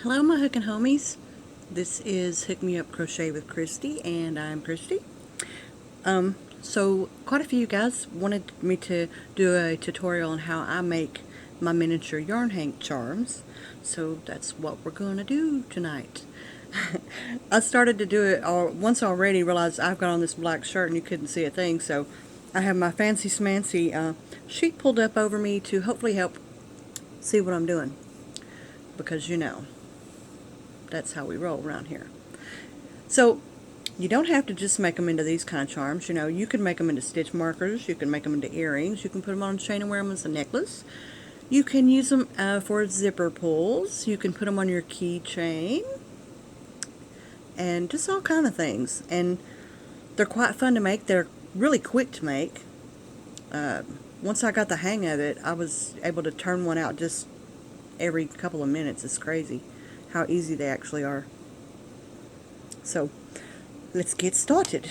Hello my hooking homies. This is Hook Me Up Crochet with Christy, and I'm Christy. So quite a few of you guys wanted me to do a tutorial on how I make my miniature yarn hank charms. So that's what we're going to do tonight. I started to do it once already, realized I've got on this black shirt and you couldn't see a thing, so I have my fancy smancy sheet pulled up over me to hopefully help see what I'm doing. Because that's how we roll around here. So you don't have to just make them into these kind of charms. You can make them into stitch markers. You can make them into earrings. You can put them on a chain and wear them as a necklace. You can use them for zipper pulls. You can put them on your keychain. And just all kind of things. And they're quite fun to make. They're really quick to make. Once I got the hang of it, I was able to turn one out just every couple of minutes. It's crazy how easy they actually are. So let's get started.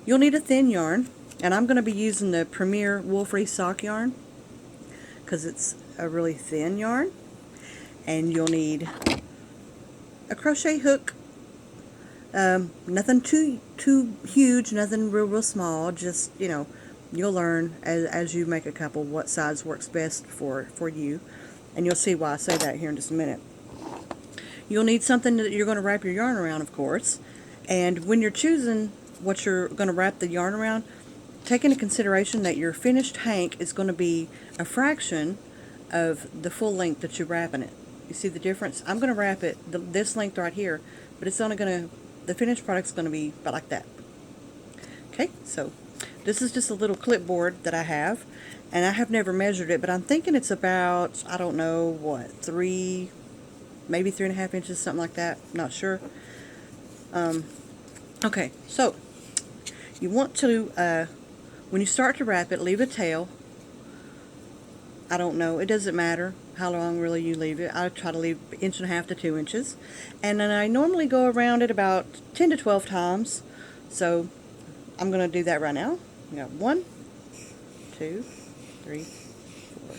You'll need a thin yarn, and I'm going to be using the Premier Wool-Free Sock yarn because it's a really thin yarn. And you'll need a crochet hook, nothing too huge, nothing real small, just you'll learn as you make a couple what size works best for you, and you'll see why I say that here in just a minute. You'll need something that you're going to wrap your yarn around, of course. And when you're choosing what you're going to wrap the yarn around, take into consideration that your finished hank is going to be a fraction of the full length that you're wrapping it. You see the difference? I'm going to wrap it this length right here, but it's only going to, the finished product's going to be about like that. Okay, so this is just a little clipboard that I have, and I have never measured it, but I'm thinking it's about, I don't know, what, maybe 3.5 inches, something like that. Not sure. Okay, so you want to, when you start to wrap it, leave a tail. I don't know, it doesn't matter how long really you leave it. I try to leave 1.5 to 2 inches. And then I normally go around it about 10 to 12 times. So I'm going to do that right now. We got 1, 2, 3, 4,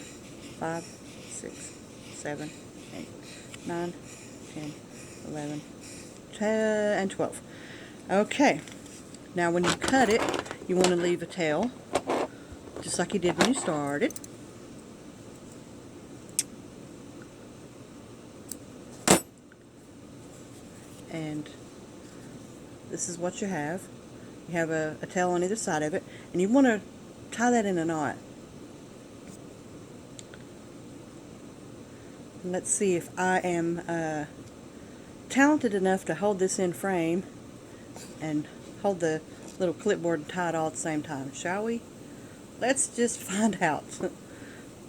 5, 6, 7, 8, 9, 10, 11, 10, and 12. Okay, now when you cut it, you want to leave a tail, just like you did when you started. And this is what you have. You have a tail on either side of it, and you want to tie that in a knot. And let's see if I am talented enough to hold this in frame and hold the little clipboard and tie it all at the same time, shall we? Let's just find out.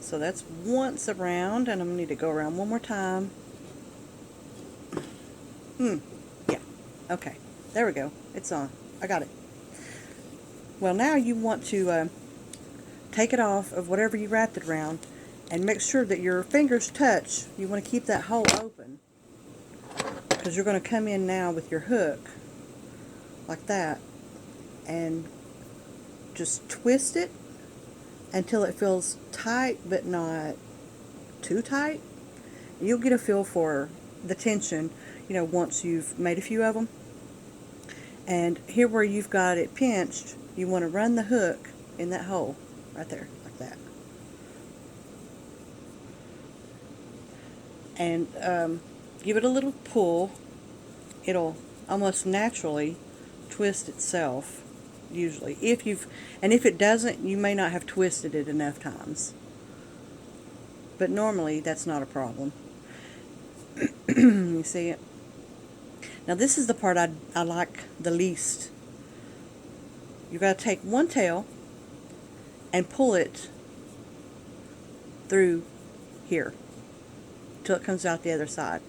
So that's once around, and I'm going to need to go around one more time. Yeah, okay, there we go, it's on. I got it. Well, now you want to take it off of whatever you wrapped it around and make sure that your fingers touch. You want to keep that hole open because you're going to come in now with your hook like that and just twist it until it feels tight but not too tight. You'll get a feel for the tension, once you've made a few of them. And here where you've got it pinched, you want to run the hook in that hole right there, like that. And give it a little pull. It'll almost naturally twist itself, usually. If it doesn't, you may not have twisted it enough times. But normally, that's not a problem. You see it? Now this is the part I like the least. You've got to take one tail and pull it through here till it comes out the other side.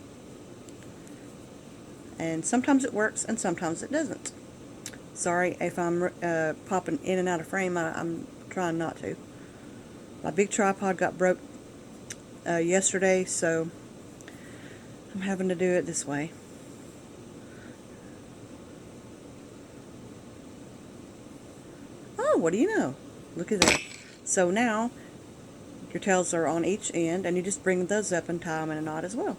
And sometimes it works and sometimes it doesn't. Sorry if I'm popping in and out of frame. I'm trying not to. My big tripod got broke yesterday, so I'm having to do it this way. Oh, what do you know? Look at that. So now your tails are on each end, and you just bring those up and tie them in a knot as well.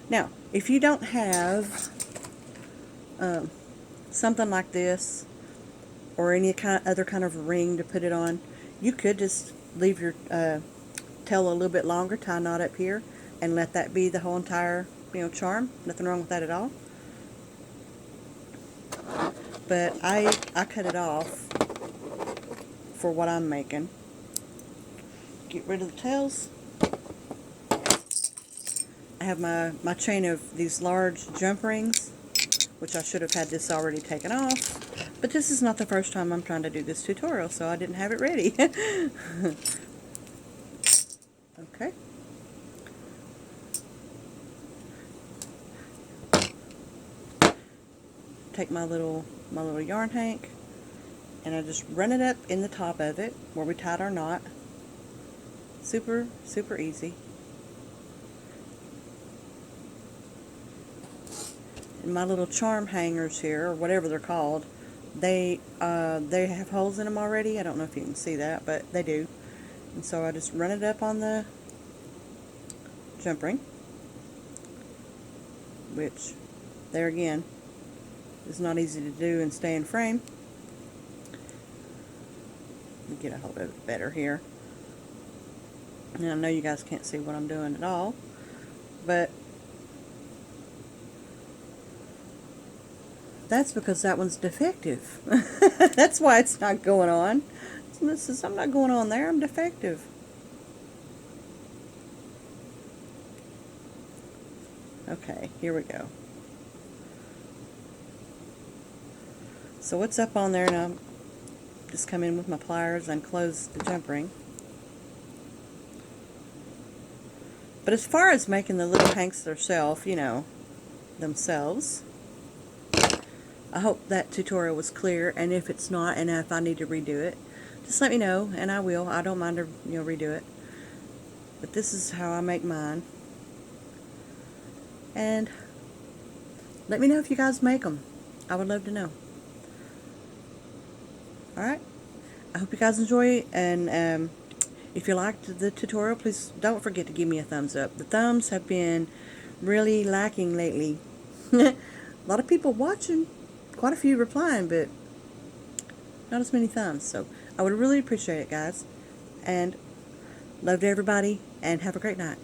Now, if you don't have something like this or any other kind of ring to put it on, you could just leave your tail a little bit longer, tie a knot up here, and let that be the whole entire, charm. Nothing wrong with that at all. But I cut it off for what I'm making. Get rid of the tails. I have my chain of these large jump rings, which I should have had this already taken off. But this is not the first time I'm trying to do this tutorial, so I didn't have it ready. Okay. Take my little yarn hank, and I just run it up in the top of it where we tied our knot. Super, super easy. And my little charm hangers here, or whatever they're called, they have holes in them already. I don't know if you can see that, but they do. And so I just run it up on the jump ring, which, there again, is not easy to do and stay in frame. Let me get a hold of it better here. And I know you guys can't see what I'm doing at all, but that's because that one's defective. That's why it's not going on. I'm not going on there, I'm defective. Okay, here we go. So what's up on there, and I'm just come in with my pliers and close the jump ring. But as far as making the little hanks themselves, I hope that tutorial was clear, and if it's not, and if I need to redo it, just let me know, and I will. I don't mind to redo it. But this is how I make mine. And let me know if you guys make them. I would love to know. Alright, I hope you guys enjoy it, and if you liked the tutorial, please don't forget to give me a thumbs up. The thumbs have been really lacking lately. A lot of people watching, quite a few replying, but not as many thumbs. So I would really appreciate it, guys. And love to everybody, and have a great night.